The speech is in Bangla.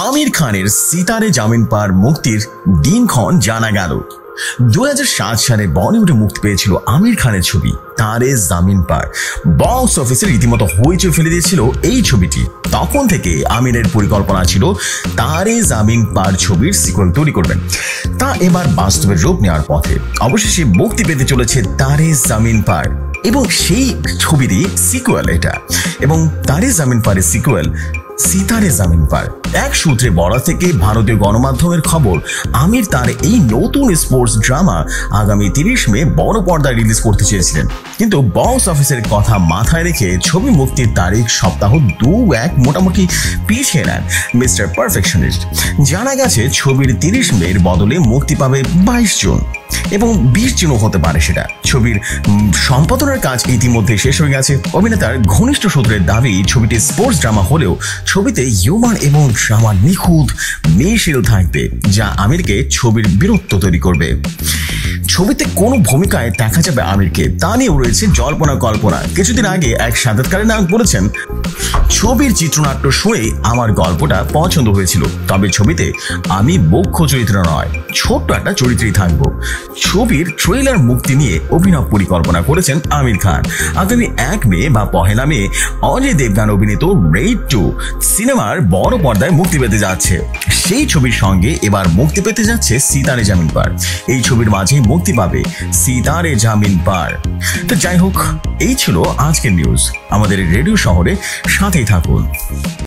আমির খানের সিতারে জামিন পার মুক্তির দিনক্ষণ জানা গেল। 2007 সালে বলিউডে মুক্তি পেয়েছিল আমির খানের ছবি তারে জামিন পার। বক্স অফিসে রীতিমতো হইচই ফেলে দিয়েছিল এই ছবিটি। তখন থেকে আমিরের পরিকল্পনা ছিল তারে জামিন পার ছবির সিকুয়েল তৈরি করবেন, তা এবার বাস্তবের রূপ নেওয়ার পথে। অবশেষে মুক্তি পেতে চলেছে তারে জামিন পার এবং সেই ছবিরই সিকুয়েল এটা। এবং তারে জামিন পারের সিকুয়েল সিতারে জামিন পার। এক সূত্রে বলা থেকে ভারতীয় গণমাধ্যমের খবর, আমির তার এই নতুন স্পোর্টস ড্রামা আগামী 30 মে বড় পর্দায় রিলিজ করতে চেয়েছিলেন, কিন্তু বক্স অফিসের কথা মাথায় রেখে ছবি মুক্তির তারিখ সপ্তাহ 2-1 মোটামুটি পিছিয়ে নেন মিস্টার পারফেকশনিস্ট। জানা গেছে ছবির 30 মের বদলে মুক্তি পাবে 22 জুন এবং 20 জুনও হতে পারে সেটা। ছবির সম্পাদনার কাজ ইতিমধ্যে শেষ হয়ে গেছে। অভিনেতার ঘনিষ্ঠ সূত্রের দাবি, ছবিটি স্পোর্টস ড্রামা হলেও ছবিতে হিউমার এবং ড্রামার নিখুঁত মিল থাকবে, যা আমিরকে ছবির বীরত্ব তৈরি করবে। ছবিতে কোন ভূমিকায় দেখা যাবে আমিরকে তা নিয়েও রয়েছে জল্পনা কল্পনা। কিছুদিন আগে এক সাক্ষাৎকারে নায়ক বলেছেন, ছবির চিত্রনাট্য শুনে আমার গল্পটা পছন্দ হয়েছিল, তবে ছবিতে আমি মুখ্য চরিত্র নয়, ছোট্ট একটা চরিত্রেই থাকবো। ছবির ট্রেলার মুক্তি নিয়ে অভিনব পরিকল্পনা করেছেন আমির খান। আগামী 1 মে বা 1 মে অজয় দেবগন অভিনীত রেড 2 সিনেমার বড় পর্দায় মুক্তি পেতে যাচ্ছে। সেই ছবির সঙ্গে এবার মুক্তি পেতে যাচ্ছে সিতারে জামিন পার। এই ছবির মাঝে মুক্তি পাবে সিতারে জামিন পার। তো যাই হোক, এই ছিল আজকের নিউজ। আমাদের রেডিও শহরে সাথেই থাকুন।